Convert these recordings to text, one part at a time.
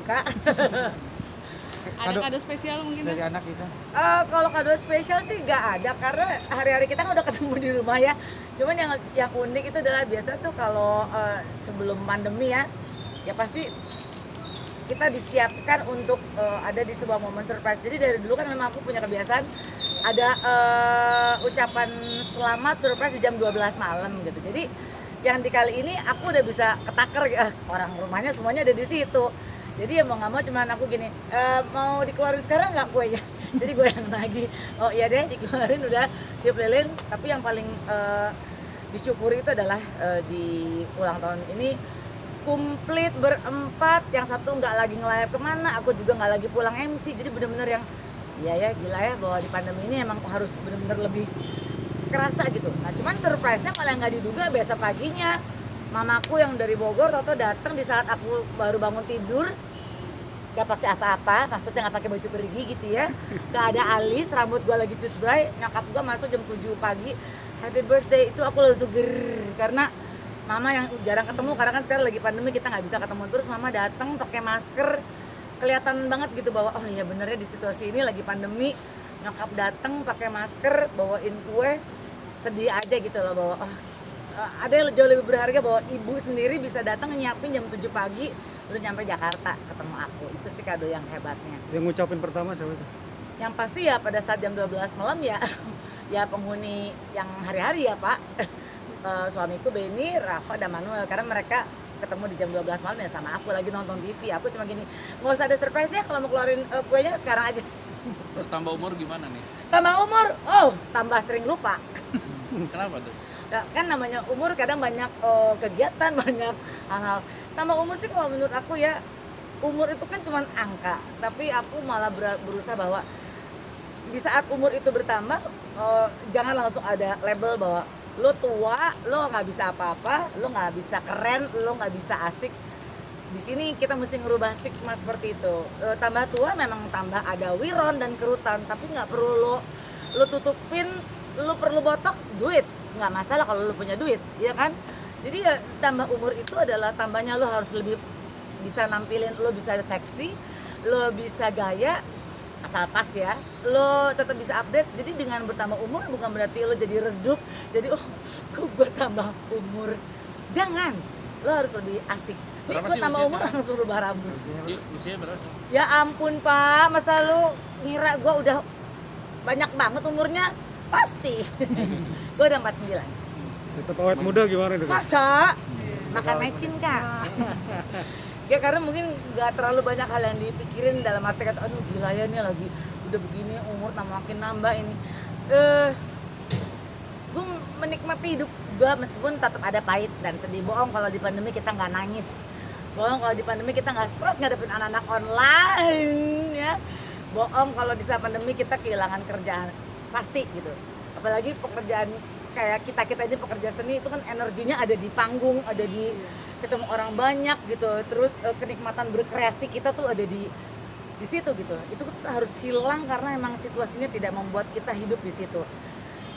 Kak. Ada kado spesial mungkin dari anak kita. Kalau kado spesial sih nggak ada karena hari-hari kita kan udah ketemu di rumah ya. Cuman yang unik itu adalah biasa tuh kalau sebelum pandemi ya pasti kita disiapkan untuk ada di sebuah momen surprise. Jadi dari dulu kan memang aku punya kebiasaan ada ucapan selamat surprise di jam 12 malam gitu. Jadi yang di kali ini aku udah bisa ketaker orang rumahnya semuanya ada di situ. Jadi ya mau nggak mau cuman aku gini, mau dikeluarin sekarang nggak kuenya? Jadi gue yang lagi, oh iya deh dikeluarin udah tiup lilin. Tapi yang paling disyukuri itu adalah di ulang tahun ini komplit berempat, yang satu nggak lagi ngelayap kemana, aku juga nggak lagi pulang MC. Jadi bener-bener yang, iya ya gila ya bahwa di pandemi ini emang harus bener-bener lebih kerasa gitu. Nah cuman surprise-nya malah nggak diduga besok paginya. Mamaku yang dari Bogor tau datang di saat aku baru bangun tidur, gak pakai apa-apa, maksudnya gak pakai baju pergi gitu ya, gak ada alis, rambut gue lagi cutbray, nyokap gue masuk jam 7 pagi, happy birthday, itu aku langsung karena mama yang jarang ketemu, karena kan sekarang lagi pandemi kita gak bisa ketemu terus, mama datang pakai masker, kelihatan banget gitu bahwa oh iya benernya di situasi ini lagi pandemi, nyokap datang pakai masker, bawain kue, sedih aja gitu loh bahwa oh ada yang jauh lebih berharga bahwa ibu sendiri bisa datang nyiapin jam 7 pagi udah nyampe Jakarta ketemu aku. Itu sih kado yang hebatnya. Yang ngucapin pertama siapa itu? Yang pasti ya pada saat jam 12 malam ya ya penghuni yang hari-hari ya Pak. Suamiku Benny, Rafa dan Manuel karena mereka ketemu di jam 12 malam ya sama aku lagi nonton TV. Aku cuma gini, nggak usah ada surprise ya kalau mau keluarin kuenya sekarang aja. Tambah umur gimana nih? Tambah umur, oh tambah sering lupa. Kenapa tuh? Kan namanya umur kadang banyak kegiatan, banyak hal-hal. Tambah umur sih kalau menurut aku ya, umur itu kan cuma angka, tapi aku malah berusaha bahwa di saat umur itu bertambah jangan langsung ada label bahwa lo tua, lo nggak bisa apa-apa, lo nggak bisa keren, lo nggak bisa asik. Di sini kita mesti ngerubah stigma seperti itu. Tambah tua memang tambah ada wiron dan kerutan, tapi nggak perlu lo tutupin. Lo perlu botox, duit, nggak masalah kalau lo punya duit, ya kan? Jadi ya tambah umur itu adalah tambahnya lo harus lebih bisa nampilin, lo bisa seksi, lo bisa gaya, asal pas ya, lo tetap bisa update. Jadi dengan bertambah umur bukan berarti lo jadi redup, jadi oh kok gue tambah umur, jangan, lo harus lebih asik. Nih gue tambah umur langsung rubah rambut. Usia berapa? Ya ampun Pak, masa lo ngira gue udah banyak banget umurnya? Pasti. Gue udah 49. Tetap awet muda gimana itu? Masa? Makan mecin Kak. Ya karena mungkin gak terlalu banyak hal yang dipikirin dalam arti kata aduh gila ya nih lagi udah begini umur makin nambah ini. Gue menikmati hidup gue meskipun tetap ada pahit dan sedih. Bohong kalau di pandemi kita gak nangis. Bohong kalau di pandemi kita gak stres ngadepin anak-anak online ya. Bohong kalau di saat pandemi kita kehilangan kerjaan. Pasti gitu, apalagi pekerjaan kayak kita ini pekerja seni itu kan energinya ada di panggung, ada di ketemu orang banyak gitu, terus kenikmatan berkreasi kita tuh ada di situ gitu. Itu harus hilang karena emang situasinya tidak membuat kita hidup di situ.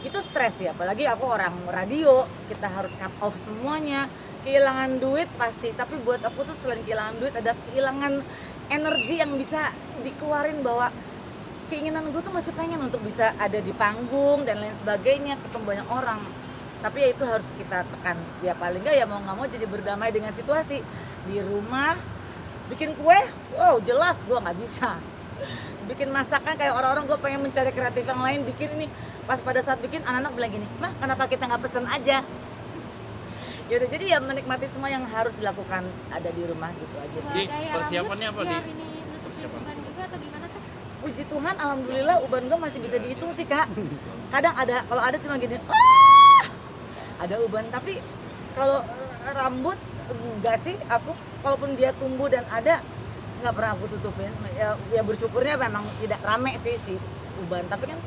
Itu stres ya, apalagi aku orang radio, kita harus cut off semuanya, kehilangan duit pasti. Tapi buat aku tuh selain kehilangan duit ada kehilangan energi yang bisa dikeluarin bahwa keinginan gue tuh masih pengen untuk bisa ada di panggung dan lain sebagainya, ketemu banyak orang. Tapi ya itu harus kita tekan. Ya paling nggak ya mau nggak mau jadi berdamai dengan situasi. Di rumah bikin kue, wow jelas gue nggak bisa. Bikin masakan kayak orang-orang gue pengen mencari kreatif yang lain bikin ini. Pas pada saat bikin anak-anak bilang gini, mah kenapa kita nggak pesen aja? Yaudah jadi ya menikmati semua yang harus dilakukan ada di rumah gitu aja sih. Persiapannya apa biar di? ini nutup lingkungan juga atau gimana tuh? Puji Tuhan, alhamdulillah uban gue masih bisa dihitung sih Kak. Kadang ada, kalau ada cuma gini, ada uban. Tapi kalau rambut enggak sih, aku kalaupun dia tumbuh dan ada, nggak pernah aku tutupin. Ya bersyukurnya memang tidak rame sih si uban. Tapi kan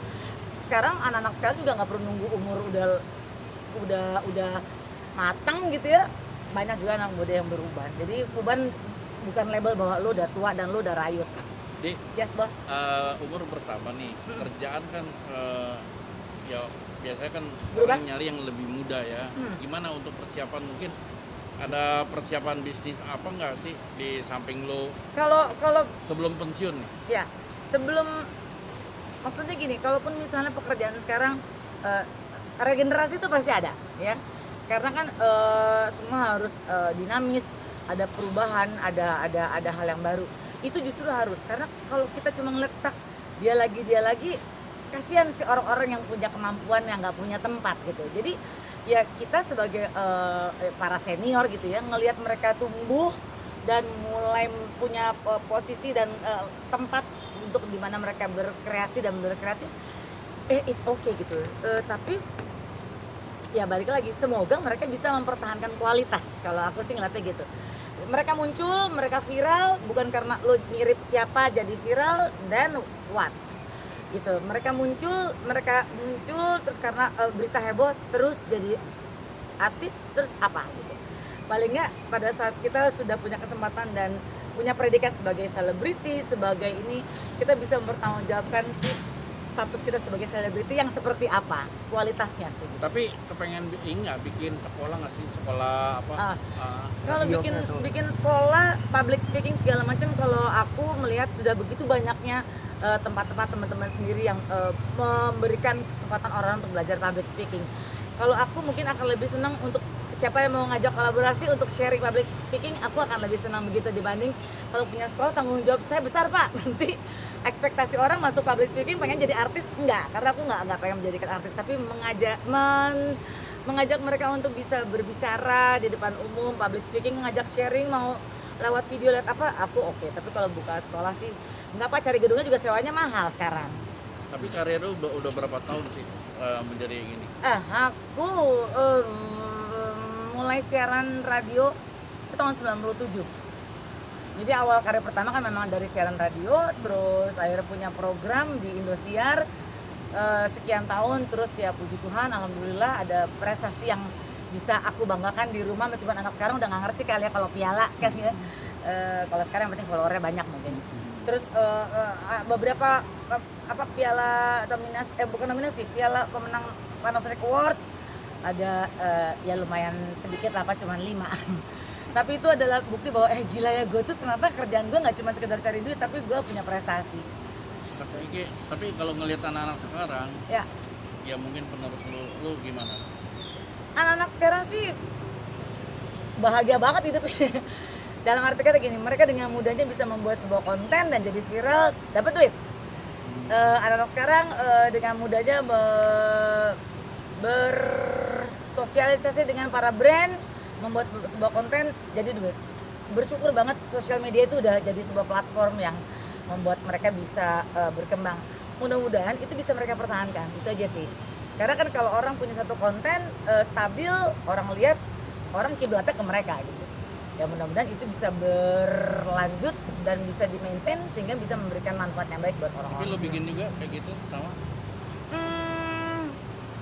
sekarang anak-anak sekarang juga nggak perlu nunggu umur udah matang gitu ya. Banyak juga anak muda yang beruban. Jadi uban bukan label bahwa lo udah tua dan lo udah rayut. Di Yes bos. umur bertambah nih, kerjaan kan ya biasanya kan Berubah. orang nyari yang lebih muda ya. Gimana untuk persiapan mungkin Ada persiapan bisnis apa nggak sih di samping lo Kalau sebelum pensiun nih? ya sebelum, maksudnya gini, kalaupun misalnya pekerjaan sekarang regenerasi itu pasti ada ya, karena kan semua harus dinamis, ada perubahan, ada hal yang baru, itu justru harus, karena kalau kita cuma ngeliat stuck dia lagi kasihan sih orang-orang yang punya kemampuan yang nggak punya tempat gitu. Jadi ya kita sebagai para senior gitu ya, ngelihat mereka tumbuh dan mulai punya posisi dan tempat untuk dimana mereka berkreasi dan berkreatif, it's okay gitu. Tapi ya balik lagi, semoga mereka bisa mempertahankan kualitas. Kalau aku sih ngeliatnya gitu. Mereka muncul, mereka viral bukan karena lo mirip siapa jadi viral, then what? Gitu. Mereka muncul terus karena berita heboh terus jadi artis, terus apa gitu. Paling nggak pada saat kita sudah punya kesempatan dan punya predikat sebagai selebriti, sebagai ini, kita bisa mempertanggungjawabkan sih status kita sebagai selebriti yang seperti apa, kualitasnya sih. Gitu. Tapi kepengen bikin sekolah nggak sih, sekolah apa? Kalau bikin sekolah public speaking segala macam, kalau aku melihat sudah begitu banyaknya tempat-tempat teman-teman sendiri yang memberikan kesempatan orang untuk belajar public speaking. Kalau aku mungkin akan lebih senang untuk siapa yang mau ngajak kolaborasi untuk sharing public speaking, aku akan lebih senang begitu dibanding kalau punya sekolah tanggung jawab saya besar Pak. Nanti ekspektasi orang masuk public speaking pengen jadi artis, enggak, karena aku enggak pengen menjadikan artis, tapi mengajak mereka untuk bisa berbicara di depan umum, public speaking, ngajak sharing, mau lewat video, lewat apa, aku oke. Tapi kalau buka sekolah sih enggak Pak, cari gedungnya juga sewanya mahal sekarang. Tapi karir lu udah berapa tahun sih menjadi yang ini? Aku mulai siaran radio itu tahun 97. Jadi awal karir pertama kan memang dari siaran radio, terus akhirnya punya program di Indosiar sekian tahun, terus ya puji Tuhan alhamdulillah ada prestasi yang bisa aku banggakan di rumah, meskipun anak sekarang udah nggak ngerti kali ya kalau piala kan ya. Kalau sekarang yang penting followernya banyak mungkin. Terus beberapa piala nominasi, bukan nominasi, piala pemenang Panasonic Awards ada ya lumayan sedikit lah Pak, cuman 5. Tapi itu adalah bukti bahwa gila ya, gue tuh ternyata kerjaan gue nggak cuma sekedar cari duit, tapi gue punya prestasi. Tapi kalau ngelihat anak-anak sekarang, ya mungkin penerus lu gimana? Anak-anak sekarang sih bahagia banget hidupnya. Dalam arti kata gini, mereka dengan mudahnya bisa membuat sebuah konten dan jadi viral, dapat duit. Anak-anak sekarang dengan mudahnya bersosialisasi dengan para brand, membuat sebuah konten jadi duit. Bersyukur banget sosial media itu udah jadi sebuah platform yang membuat mereka bisa berkembang. Mudah-mudahan itu bisa mereka pertahankan, itu aja sih. Karena kan kalau orang punya satu konten stabil, orang lihat, orang kiblatnya ke mereka gitu. Ya mudah-mudahan itu bisa berlanjut dan bisa di-maintain sehingga bisa memberikan manfaat yang baik buat orang-orang. Tapi lo bikin juga kayak gitu sama?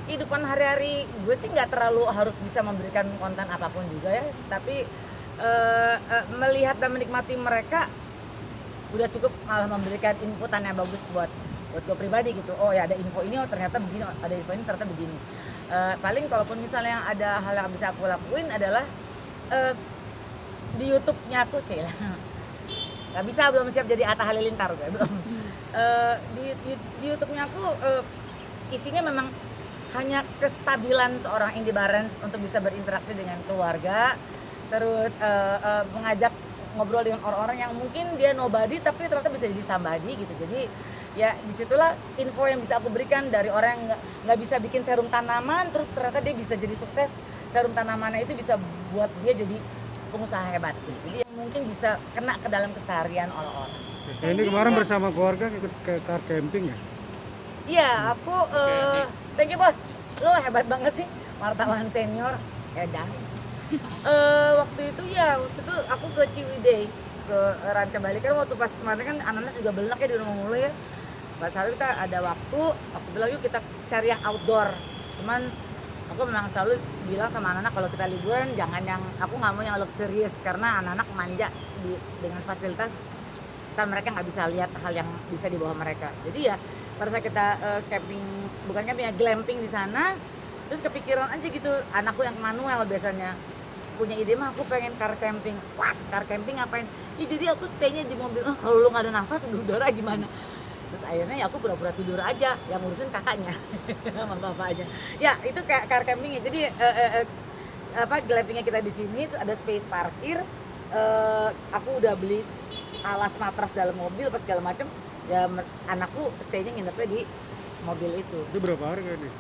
Kehidupan hari-hari gue sih nggak terlalu harus bisa memberikan konten apapun juga ya, tapi melihat dan menikmati mereka udah cukup, malah memberikan inputan yang bagus buat gue pribadi gitu. Oh ya ada info ini, oh ternyata begini, ada info ini ternyata begini. Paling kalaupun misalnya ada hal yang bisa aku lakuin adalah di YouTube-nya aku nggak bisa, belum siap jadi Atta Halilintar gue belum. Di YouTube-nya aku isinya memang hanya kestabilan seorang Indy Barens untuk bisa berinteraksi dengan keluarga, terus mengajak ngobrol dengan orang-orang yang mungkin dia nobody tapi ternyata bisa jadi somebody gitu. Jadi ya disitulah info yang bisa aku berikan dari orang yang nggak bisa bikin serum tanaman, terus ternyata dia bisa jadi sukses. Serum tanamannya itu bisa buat dia jadi pengusaha hebat gitu. Jadi yang mungkin bisa kena ke dalam keseharian orang-orang. Ini kemarin bersama keluarga ikut ke car camping ya? Iya, aku thank you bos, lo hebat banget sih, wartawan senior, edan. Waktu itu aku ke Ciwidey, ke Ranca Bali, kan waktu pas kemarin kan anak-anak juga benak ya di rumah mulu ya. Pas hari kita ada waktu bilang yuk kita cari yang outdoor. Cuman aku memang selalu bilang sama anak-anak kalau kita liburan jangan yang, aku nggak mau yang luxurious karena anak-anak manja dengan fasilitas, kan mereka nggak bisa lihat hal yang bisa di bawah mereka. Jadi ya pada saat kita camping, bukan camping ya, glamping di sana, terus kepikiran aja gitu, anakku yang manual biasanya punya ide mah aku pengen car camping. What? Car camping ngapain? Ya jadi aku stay-nya di mobil. Oh, kalau lu nggak ada nafas udara gimana? Terus akhirnya ya aku pura-pura tidur aja, yang ngurusin kakaknya sama bapaknya. Ya itu kayak car campingnya. Jadi glampingnya kita di sini, terus ada space parkir. Aku udah beli alas matras dalam mobil, pas segala macem. Ya anakku stay-nya nginepnya di mobil itu. Itu berapa hari kayaknya?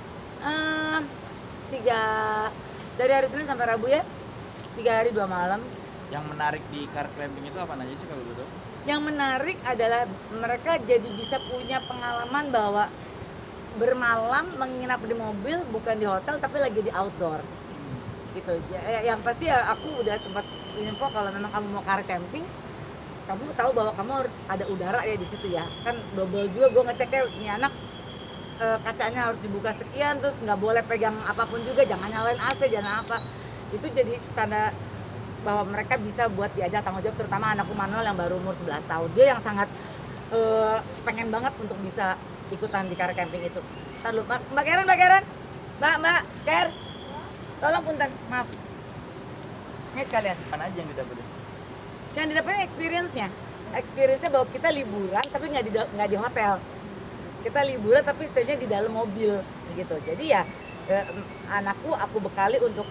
3 dari hari Senin sampai Rabu ya, 3 hari 2 malam. Yang menarik di car camping itu apa aja sih kalau gitu? Yang menarik adalah mereka jadi bisa punya pengalaman bahwa bermalam menginap di mobil bukan di hotel tapi lagi di outdoor gitu. Yang pasti ya aku udah sempat info kalau memang kamu mau car camping, kamu tahu bahwa kamu harus ada udara ya di situ ya. Kan double juga gue ngeceknya ini anak kacanya harus dibuka sekian, terus nggak boleh pegang apapun juga, jangan nyalain AC, jangan apa. Itu jadi tanda bahwa mereka bisa buat diajak tanggung jawab, terutama anakku Manuel yang baru umur 11 tahun. Dia yang sangat pengen banget untuk bisa ikutan di car camping itu. Ntar lupa, Mbak Karen, Mbak Ker, tolong punten, maaf. Ini sekalian. Apa aja yang didapetin? Yang didapatnya experience-nya bahwa kita liburan tapi nggak di hotel. Kita liburan tapi stay-nya di dalam mobil gitu. Jadi ya anakku aku bekali untuk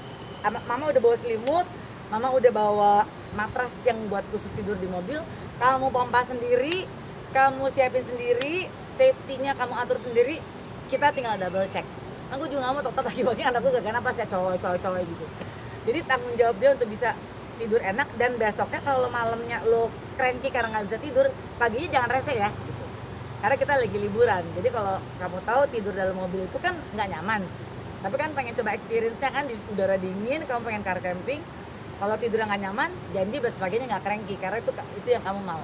mama udah bawa selimut, mama udah bawa matras yang buat khusus tidur di mobil. Kamu pompa sendiri, kamu siapin sendiri, safety-nya kamu atur sendiri. Kita tinggal double check. Aku juga nggak mau tetap pagi-pagi anakku gak napas ya cowok gitu. Jadi tanggung jawab dia untuk bisa tidur enak, dan besoknya kalau malamnya lo cranky karena nggak bisa tidur, paginya jangan rese ya gitu. Karena kita lagi liburan, jadi kalau kamu tahu tidur dalam mobil itu kan nggak nyaman, tapi kan pengen coba experience-nya kan di udara dingin, kamu pengen car camping. Kalau tidurnya nggak nyaman, janji besok paginya nggak cranky karena itu yang kamu mau.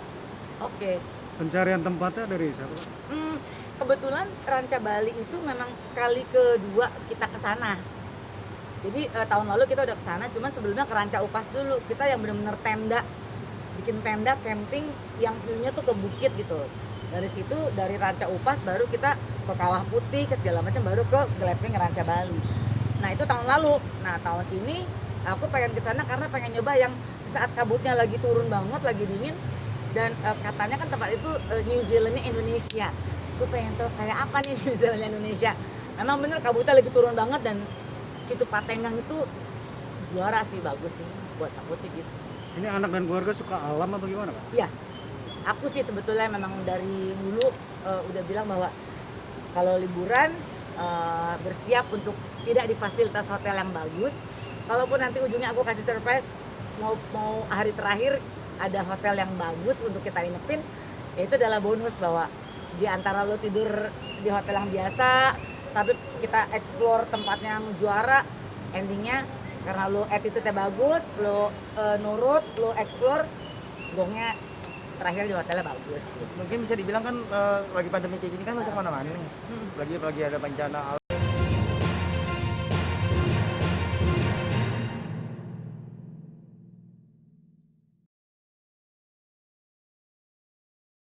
Oke. Pencarian tempatnya dari siapa? Kebetulan Ranca Bali itu memang kali kedua kita ke sana. Jadi tahun lalu kita udah ke sana, cuman sebelumnya ke Ranca Upas dulu. Kita yang benar-benar bikin tenda camping yang view-nya tuh ke bukit gitu. Dari situ, dari Ranca Upas baru kita ke Kawah Putih, ke segala macam, baru ke glamping Ranca Bali. Nah itu tahun lalu. Nah tahun ini aku pengen ke sana karena pengen nyoba yang saat kabutnya lagi turun banget, lagi dingin, dan katanya kan tempat itu New Zealandnya Indonesia. Aku pengen tahu kayak apa nih New Zealandnya Indonesia. Memang bener kabutnya lagi turun banget, dan situ Patenggang itu juara sih, bagus sih buat aku sih gitu. Ini anak dan keluarga suka alam apa gimana, Pak? Iya, aku sih sebetulnya memang dari dulu udah bilang bahwa kalau liburan bersiap untuk tidak di fasilitas hotel yang bagus. Kalaupun nanti ujungnya aku kasih surprise mau hari terakhir ada hotel yang bagus untuk kita inepin, ya itu adalah bonus bahwa di antara lo tidur di hotel yang biasa tapi kita explore tempat yang juara, endingnya karena lo attitude-nya bagus, lo nurut, lo explore, gongnya terakhir di hotelnya bagus gitu. Mungkin bisa dibilang kan lagi pandemi kayak gini kan nggak usah kemana-mana nih. Lagi ada bencana